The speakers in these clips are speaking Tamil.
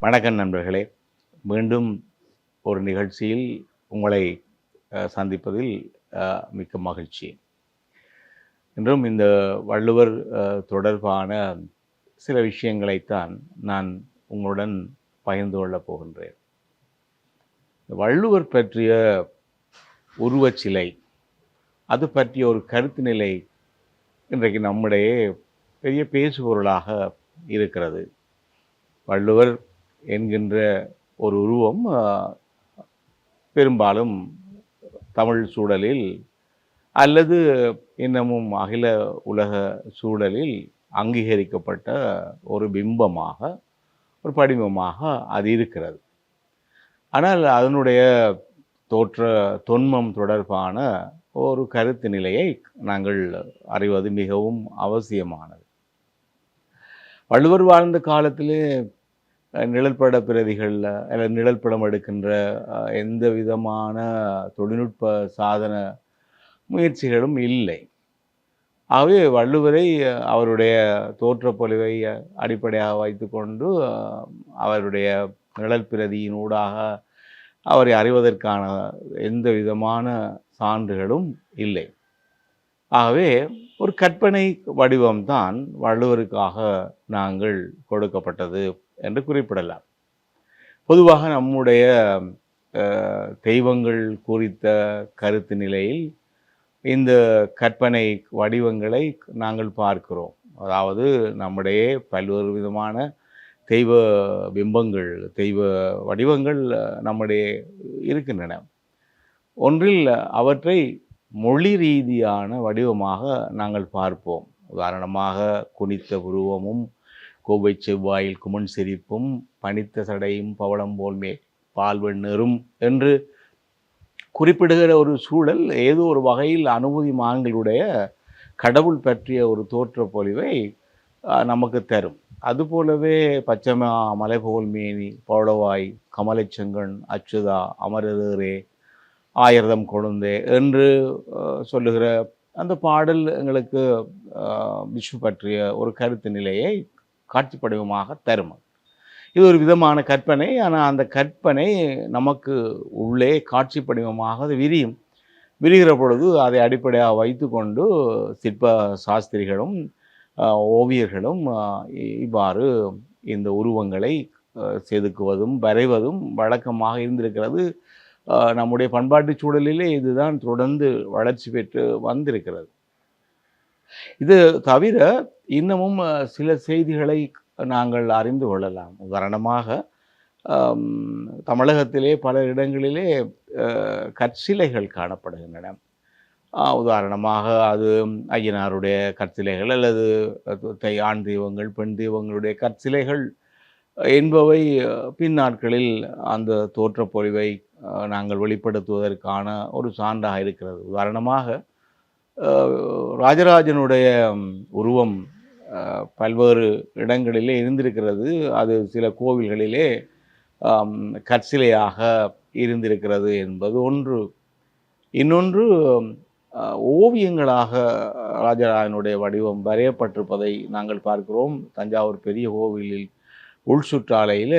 வணக்கம் நண்பர்களே. மீண்டும் ஒரு நிகழ்ச்சியில் உங்களை சந்திப்பதில் மிக்க மகிழ்ச்சி. இன்றும் இந்த வள்ளுவர் தொடர்பான சில விஷயங்களைத்தான் நான் உங்களுடன் பகிர்ந்து கொள்ளப் போகின்றேன். வள்ளுவர் பற்றிய உருவச்சிலை, அது பற்றிய ஒரு கருத்து நிலை இன்றைக்கு நம்முடைய பெரிய பேசுபொருளாக இருக்கிறது. வள்ளுவர் என்கின்ற ஒரு உருவம் பெரும்பாலும் தமிழ் சூழலில் அல்லது இன்னமும் அகில உலக சூழலில் அங்கீகரிக்கப்பட்ட ஒரு பிம்பமாக, ஒரு படிமமாக அது இருக்கிறது. ஆனால் அதனுடைய தொன்மம் தொடர்பான ஒரு கருத்து நிலையை நாங்கள் அறிவது மிகவும் அவசியமானது. வள்ளுவர் வாழ்ந்த காலத்திலே நிழற்பட பிரதிகளில் அல்லது நிழற்படம் எடுக்கின்ற எந்த விதமான தொழில்நுட்ப சாதன முயற்சிகளும் இல்லை. ஆகவே வள்ளுவரை அவருடைய தோற்றப்பொலிவை அடிப்படையாக வைத்துக்கொண்டு அவருடைய நிழல் பிரதியினூடாக அவரை அறிவதற்கான எந்த விதமான சான்றுகளும் இல்லை. ஆகவே ஒரு கற்பனை வடிவம்தான் வள்ளுவருக்காக நாங்கள் கொடுக்கப்பட்டது என்று குறிப்பிடலாம். பொதுவாக நம்முடைய தெய்வங்கள் குறித்த கருத்து நிலையில் இந்த கற்பனை வடிவங்களை நாங்கள் பார்க்கிறோம். அதாவது நம்முடைய பல்வேறு விதமான தெய்வ பிம்பங்கள், தெய்வ வடிவங்கள் நம்முடைய இருக்கின்றன. ஒன்றில் அவற்றை மொழி ரீதியான வடிவமாக நாங்கள் பார்ப்போம். உதாரணமாக குனித்த உருவமும், கோவை செவ்வாயில் குமண் சிரிப்பும், பனித்த சடையும் பவளம் போல்மே பால்வெண்ணரும் என்று குறிப்பிடுகிற ஒரு சூழல் ஏதோ ஒரு வகையில் அனுபூதி மான்களுடைய கடவுள் பற்றிய ஒரு தோற்றப்பொழிவை நமக்கு தரும். அதுபோலவே பச்சைமா மலைபோல் மேனி, பவளவாய், கமலைச்செங்கண், அச்சுதா, அமரரே, ஆயிரதம் கொழுந்தே என்று சொல்லுகிற அந்த பாடல் எங்களுக்கு விஷ்ணு பற்றிய ஒரு கருத்து நிலையை காட்சி படிவமாக தரும். இது ஒரு விதமான கற்பனை. ஆனால் அந்த கற்பனை நமக்கு உள்ளே காட்சி படிவமாக விரிகிற பொழுது அதை அடிப்படையாக வைத்து கொண்டு சிற்ப சாஸ்திரிகளும் ஓவியர்களும் இவ்வாறு இந்த உருவங்களை செதுக்குவதும் வரைவதும் வழக்கமாக இருந்திருக்கிறது. நம்முடைய பண்பாட்டு சூழலிலே இதுதான் தொடர்ந்து வளர்ச்சி பெற்று வந்திருக்கிறது. இது தவிர இன்னமும் சில செய்திகளை நாங்கள் அறிந்து கொள்ளலாம். உதாரணமாக தமிழகத்திலே பல இடங்களிலே கற்சிலைகள் காணப்படுகின்றன. உதாரணமாக அது ஐயனாருடைய கற்சிலைகள் அல்லது ஆண் தெய்வங்கள், பெண் தெய்வங்களுடைய கற்சிலைகள் என்பவை பின்னாட்களில் அந்த தோற்றப்பொழிவை நாங்கள் வெளிப்படுத்துவதற்கான ஒரு சான்றாக இருக்கிறது. உதாரணமாக ராஜராஜனுடைய உருவம் பல்வேறு இடங்களிலே இருந்திருக்கிறது. அது சில கோவில்களிலே கற்சிலையாக இருந்திருக்கிறது என்பது ஒன்று. இன்னொன்று, ஓவியங்களாக ராஜராஜனுடைய வடிவம் வரையப்பட்டிருப்பதை நாங்கள் பார்க்கிறோம். தஞ்சாவூர் பெரிய கோவிலில் உள் சுற்றாலையில்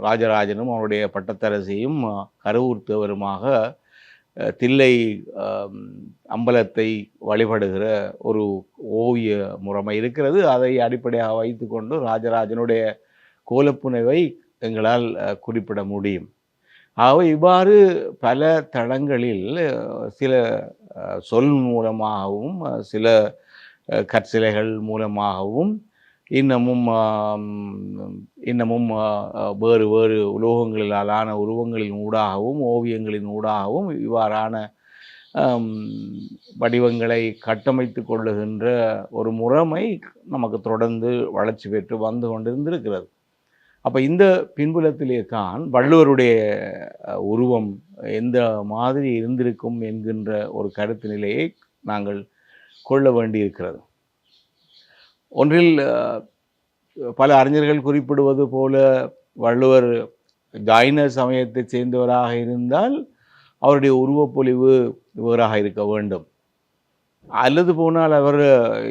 ராஜராஜனும் அவருடைய பட்டத்தரசியும் கருவூர்த்தவருமாக தில்லை அம்பலத்தை வழிபடுகிற ஒரு ஓவிய முறைமை இருக்கிறது. அதை அடிப்படையாக வைத்து கொண்டு ராஜராஜனுடைய கோலப்புனைவை எங்களால் குறிப்பிட முடியும். ஆகவே இவ்வாறு பல தளங்களில் சில சொல் மூலமாகவும் சில கற்சிலைகள் மூலமாகவும் இன்னமும் வேறு வேறு உலோகங்களாலான உருவங்களின் ஊடாகவும் ஓவியங்களின் ஊடாகவும் இவ்வாறான வடிவங்களை கட்டமைத்து கொள்ளுகின்ற ஒரு முறைமை நமக்கு தொடர்ந்து வளர்ச்சி பெற்று வந்து கொண்டிருந்திருக்கிறது. அப்போ இந்த பின்புலத்திலே தான் வள்ளுவருடைய உருவம் எந்த மாதிரி இருந்திருக்கும் என்கின்ற ஒரு கருத்து நிலையை நாங்கள் கொள்ள வேண்டியிருக்கிறது. ஒன்றில் பல அறிஞர்கள் குறிப்பிடுவது போல வள்ளுவர் ஜைன சமயத்தை சேர்ந்தவராக இருந்தால் அவருடைய உருவப்பொலிவு வேறாக இருக்க வேண்டும். அல்லது போனால் அவர்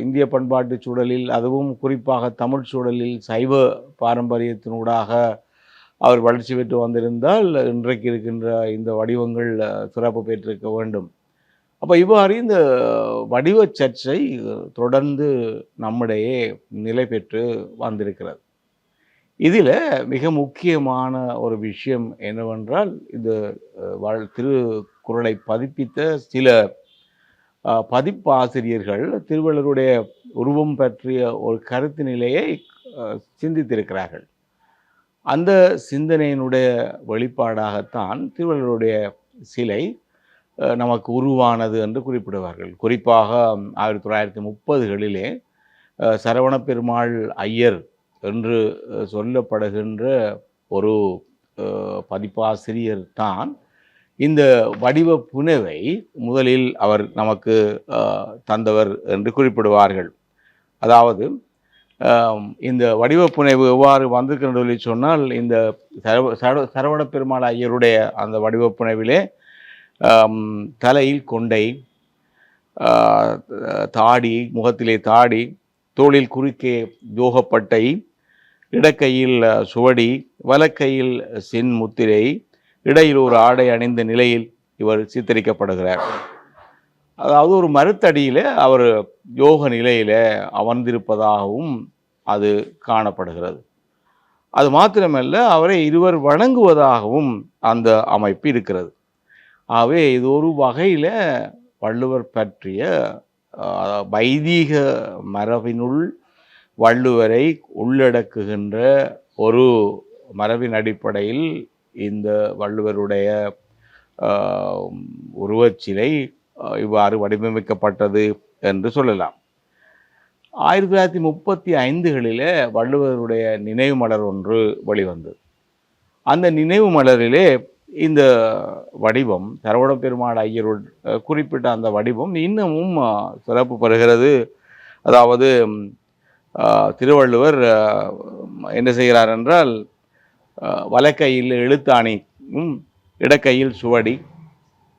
இந்திய பண்பாட்டு சூழலில், அதுவும் குறிப்பாக தமிழ் சூழலில் சைவ பாரம்பரியத்தினூடாக அவர் வளர்ச்சி பெற்று வந்திருந்தால், இன்றைக்கு இருக்கின்ற இந்த வடிவங்கள் சிறப்பு பெற்றிருக்க வேண்டும். அப்ப இவ்வாறு இந்த வடிவச் சர்ச்சை தொடர்ந்து நம்மிடையே நிலை பெற்று வந்திருக்கிறது. இதில மிக முக்கியமான ஒரு விஷயம் என்னவென்றால், இந்த திருக்குறளை பதிப்பித்த சில பதிப்பாசிரியர்கள் திருவள்ளுவருடைய உருவம் பற்றிய ஒரு கருத்து நிலையை சிந்தித்திருக்கிறார்கள். அந்த சிந்தனையினுடைய வெளிப்பாடாகத்தான் திருவள்ளுவருடைய சிலை நமக்கு உருவானது என்று குறிப்பிடுவார்கள். குறிப்பாக 1930களிலே சரவண பெருமாள் ஐயர் என்று சொல்லப்படுகின்ற ஒரு பதிப்பாசிரியர் தான் இந்த வடிவ புனைவை முதலில் அவர் நமக்கு தந்தவர் என்று குறிப்பிடுவார்கள். அதாவது இந்த வடிவ புனைவு எவ்வாறு வந்திருக்கிறது சொல்லி சொன்னால், இந்த சரவண பெருமாள் ஐயருடைய அந்த வடிவ புனைவிலே தலையில் கொண்டை, தாடி, முகத்திலே தாடி, தோளில் குறுக்கே யோகப்பட்டை, இடக்கையில் சுவடி, வலக்கையில் சென் முத்திரை, இடையில் ஒரு ஆடை அணிந்த நிலையில் இவர் சித்தரிக்கப்படுகிறார். அதாவது ஒரு மரத்தடியில் அவர் யோக நிலையில் அமர்ந்திருப்பதாகவும் அது காணப்படுகிறது. அது மாத்திரமல்ல, அவரை இருவர் வணங்குவதாகவும் அந்த அமைப்பு இருக்கிறது. ஆகவே இது ஒரு வகையில் வள்ளுவர் பற்றிய வைதீக மரபினுள் வள்ளுவரை உள்ளடக்குகின்ற ஒரு மரபின் அடிப்படையில் இந்த வள்ளுவருடைய உருவச்சிலை இவ்வாறு வடிவமைக்கப்பட்டது என்று சொல்லலாம். 1935களில் வள்ளுவருடைய நினைவு மலர் ஒன்று வெளிவந்தது. அந்த நினைவு மலரிலே இந்த வடிவம், சரவண பெருமாள் ஐயருள் குறிப்பிட்ட அந்த வடிவம் இன்னமும் சிறப்பு பெறுகிறது. அதாவது திருவள்ளுவர் என்ன செய்கிறார் என்றால், வலக்கையில் எழுத்தாணியும், இடக்கையில் சுவடி,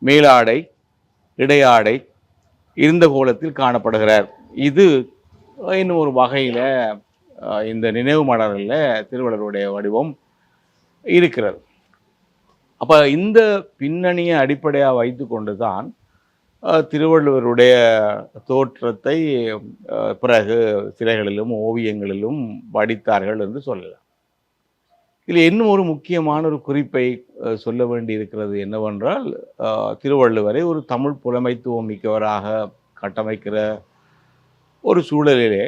மேலாடை, இடையாடை இருந்த கோலத்தில் காணப்படுகிறார். இது இன்னும் ஒரு வகையில் இந்த நினைவு மலரில் திருவள்ளுவருடைய வடிவம் இருக்கிறது. அப்போ இந்த பின்னணியை அடிப்படையாக வைத்து கொண்டு தான் திருவள்ளுவருடைய தோற்றத்தை பிறகு சிலைகளிலும் ஓவியங்களிலும் வடித்தார்கள் என்று சொல்லலாம். இதில் இன்னும் ஒரு முக்கியமான ஒரு குறிப்பை சொல்ல வேண்டி இருக்கிறது என்னவென்றால், திருவள்ளுவரை ஒரு தமிழ் புலமைத்துவம் மிக்கவராக கட்டமைக்கிற ஒரு சூழலிலே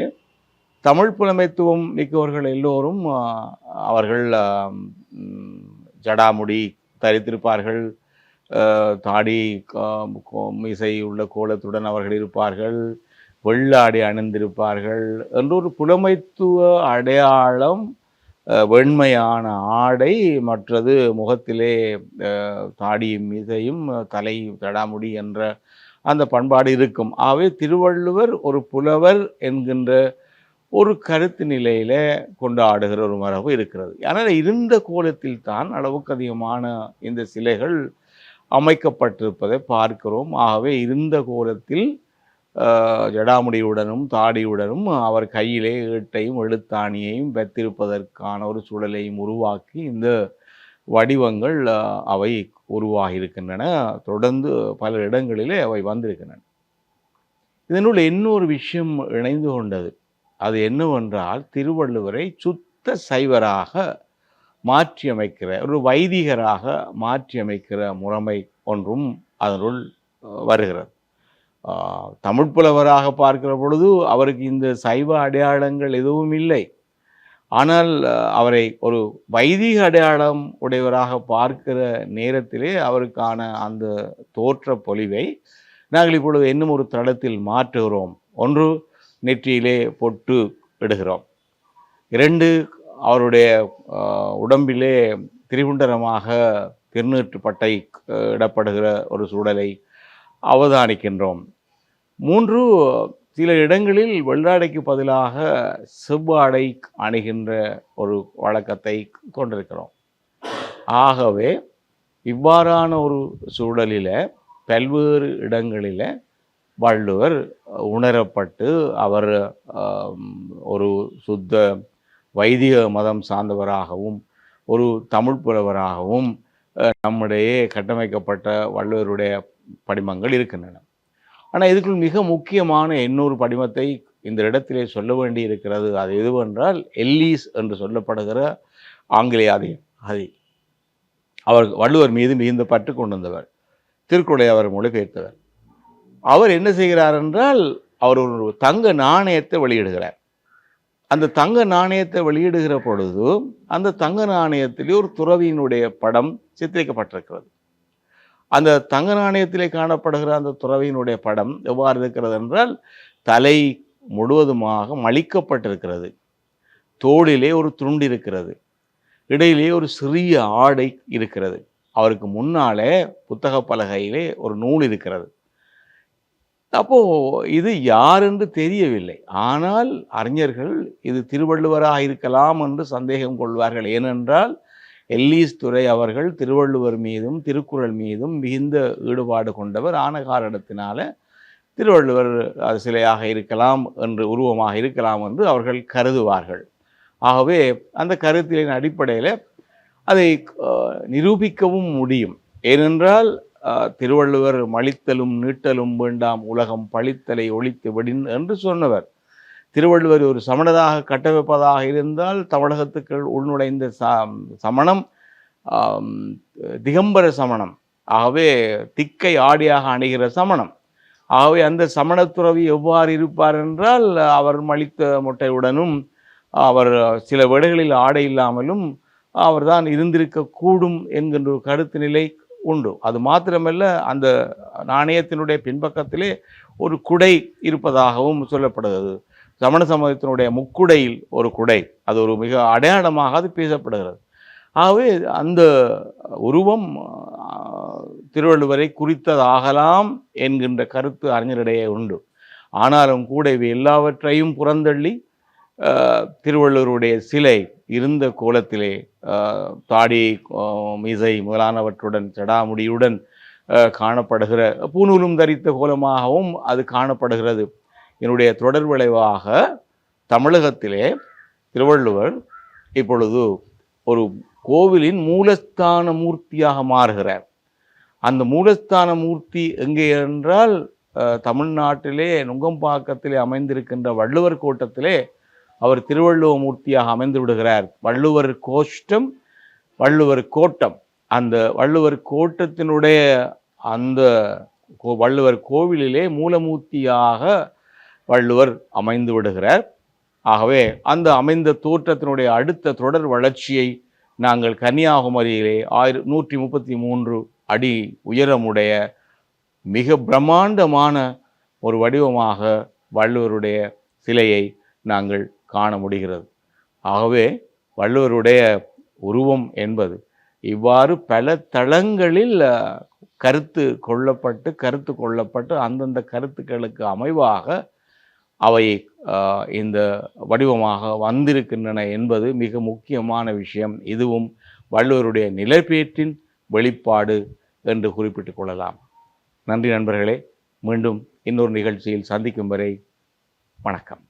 தமிழ் புலமைத்துவம் மிக்கவர்கள் எல்லோரும் அவர்கள் ஜடாமுடி தரித்திருப்பார்கள், தாடி மீசை உள்ள கோலத்துடன் அவர்கள் இருப்பார்கள், வெள்ளாடை அணிந்திருப்பார்கள் என்று ஒரு புலமைத்துவ அடையாளம், வெண்மையான ஆடை, மற்றது முகத்திலே தாடியும் மீசையும் தலை ஜடாமுடி என்ற அந்த பண்பாடு இருக்கும். ஆகவே திருவள்ளுவர் ஒரு புலவர் என்கின்ற ஒரு கருத்து நிலையில கொண்டாடுகிற ஒரு மரபு இருக்கிறது. ஆனால் இருந்த கோலத்தில் தான் அளவுக்கு அதிகமான இந்த சிலைகள் அமைக்கப்பட்டிருப்பதை பார்க்கிறோம். ஆகவே இருந்த கோலத்தில் ஜடாமுடியுடனும் தாடியுடனும் அவர் கையிலே ஈட்டையும் எழுத்தாணியையும் வைத்திருப்பதற்கான ஒரு சூழலையும் உருவாக்கி இந்த வடிவங்கள் அவை உருவாகியிருக்கின்றன. தொடர்ந்து பல இடங்களிலே அவை வந்திருக்கின்றன. இதனுள் இன்னொரு விஷயம் இணைந்து கொண்டது. அது என்னவென்றால், திருவள்ளுவரை சுத்த சைவராக மாற்றியமைக்கிற ஒரு வைதிகராக மாற்றியமைக்கிற முறைமை ஒன்றும் அதனுள் வருகிறது. தமிழ் புலவராக பார்க்கிற பொழுது அவருக்கு இந்த சைவ அடையாளங்கள் எதுவும் இல்லை. ஆனால் அவரை ஒரு வைதிக அடையாளம் உடையவராக பார்க்கிற நேரத்திலே அவருக்கான அந்த தோற்ற பொலிவை நாங்கள் இப்பொழுது இன்னும் ஒரு தளத்தில் மாற்றுகிறோம். ஒன்று, நெற்றியிலே பொட்டு இடுகிறோம். 2, அவருடைய உடம்பிலே திரிகுண்டரமாக திருநீற்று பட்டை இடப்படுகிற ஒரு சூழலை அவதானிக்கின்றோம். 3, சில இடங்களில் வெள்ளாடைக்கு பதிலாக செவ்வாடை அணிகின்ற ஒரு வழக்கத்தை கொண்டிருக்கிறோம். ஆகவே இவ்வாறான ஒரு சூழலில் பல்வேறு இடங்களில் வள்ளுவர் உணரப்பட்டு அவர் ஒரு சுத்த வைதிக மதம் சார்ந்தவராகவும் ஒரு தமிழ் புலவராகவும் நம்முடைய கட்டமைக்கப்பட்ட வள்ளுவருடைய படிமங்கள் இருக்கின்றன. ஆனால் இதுக்குள் மிக முக்கியமான இன்னொரு படிமத்தை இந்த இடத்திலே சொல்ல வேண்டி இருக்கிறது. அது எதுவென்றால் எல்லீஸ் என்று சொல்லப்படுகிற ஆங்கிலேய அவர் வள்ளுவர் மீது மிகுந்த பற்று கொண்டிருந்தவர். திருக்குறளை அவர் மொழிபெயர்த்தவர். அவர் என்ன செய்கிறார் என்றால் அவர் ஒரு தங்க நாணயத்தை வெளியிடுகிறார். அந்த தங்க நாணயத்தை வெளியிடுகிற பொழுது அந்த தங்க நாணயத்திலே ஒரு துறவியினுடைய படம் சித்தரிக்கப்பட்டிருக்கிறது. அந்த தங்க நாணயத்திலே காணப்படுகிற அந்த துறவியினுடைய படம் எவ்வாறு இருக்கிறது என்றால் தலை முழுவதுமாக மலிக்கப்பட்டிருக்கிறது. தோளிலே ஒரு துண்டு இருக்கிறது. இடையிலே ஒரு சிறிய ஆடை இருக்கிறது. அவருக்கு முன்னாலே புத்தக பலகையிலே ஒரு நூல் இருக்கிறது. அப்போ இது யார் என்று தெரியவில்லை. ஆனால் அறிஞர்கள் இது திருவள்ளுவராக இருக்கலாம் என்று சந்தேகம் கொள்வார்கள். ஏனென்றால் எல்லீஸ் துரை அவர்கள் திருவள்ளுவர் மீதும் திருக்குறள் மீதும் மிகுந்த ஈடுபாடு கொண்டவர் ஆன காரணத்தினால திருவள்ளுவர் சிலையாக இருக்கலாம் என்று உருவமாக இருக்கலாம் என்று அவர்கள் கருதுவார்கள். ஆகவே அந்த கருத்தின் அடிப்படையில் அதை நிரூபிக்கவும் முடியும். ஏனென்றால் திருவள்ளுவர் மலித்தலும் நீட்டலும் வேண்டாம் உலகம் பழித்தலை ஒழித்து விடின் என்று சொன்னவர். திருவள்ளுவர் ஒரு சமணராக கட்டமைப்பதாக இருந்தால் தமிழகத்துக்கு உள்நுழைந்த சமணம் திகம்பர சமணம். ஆகவே திக்கை ஆடியாக அணுகிற சமணம். ஆகவே அந்த சமணத்துறவி எவ்வாறு இருப்பார் என்றால் அவர் மலித்த மொட்டையுடனும் அவர் சில வேளைகளில் ஆடை இல்லாமலும் அவர்தான் இருந்திருக்கக்கூடும் என்கின்ற ஒரு கருத்து நிலை உண்டு. அது மாத்திரமல்ல, அந்த நாணயத்தினுடைய பின்பக்கத்திலே ஒரு குடை இருப்பதாகவும் சொல்லப்படுகிறது. சமண சமயத்தினுடைய முக்குடையில் ஒரு குடை, அது ஒரு மிக அடையாளமாக அது பேசப்படுகிறது. ஆகவே அந்த உருவம் திருவள்ளுவரை குறித்ததாகலாம் என்கின்ற கருத்து அறிஞரிடையே உண்டு. ஆனாலும் கூட இவை எல்லாவற்றையும் புறந்தள்ளி திருவள்ளுவருடைய சிலை இருந்த கோலத்திலே தாடி மீசை முதலானவற்றுடன் ஜடாமுடியுடன் காணப்படுகிற பூநூலும் தரித்த கோலமாகவும் அது காணப்படுகிறது. என்னுடைய தொடர் விளைவாக தமிழகத்திலே திருவள்ளுவர் இப்பொழுது ஒரு கோவிலின் மூலஸ்தான மூர்த்தியாக மாறுகிறார். அந்த மூலஸ்தான மூர்த்தி எங்கே என்றால் தமிழ்நாட்டிலே நுங்கம்பாக்கத்திலே அமைந்திருக்கின்ற வள்ளுவர் கோட்டத்திலே அவர் திருவள்ளுவ மூர்த்தியாக அமைந்து விடுகிறார். வள்ளுவர் கோஷ்டம், வள்ளுவர் கோட்டம். அந்த வள்ளுவர் கோட்டத்தினுடைய அந்த வள்ளுவர் கோவிலிலே மூலமூர்த்தியாக வள்ளுவர் அமைந்து விடுகிறார். ஆகவே அந்த அமைந்த தோற்றத்தினுடைய அடுத்த தொடர் வளர்ச்சியை நாங்கள் கன்னியாகுமரியிலே 133 அடி உயரமுடைய மிக பிரம்மாண்டமான ஒரு வடிவமாக வள்ளுவருடைய சிலையை நாங்கள் காண முடிகிறது. ஆகவே வள்ளுவருடைய உருவம் என்பது இவ்வாறு பல தளங்களில் கருத்து கொள்ளப்பட்டு அந்தந்த கருத்துக்களுக்கு அமைவாக அவை இந்த வடிவமாக வந்திருக்கின்றன என்பது மிக முக்கியமான விஷயம். இதுவும் வள்ளுவருடைய நிலைப்பேற்றின் வெளிப்பாடு என்று குறிப்பிட்டுக் கொள்ளலாம். நன்றி நண்பர்களே. மீண்டும் இன்னொரு நிகழ்ச்சியில் சந்திக்கும் வரை வணக்கம்.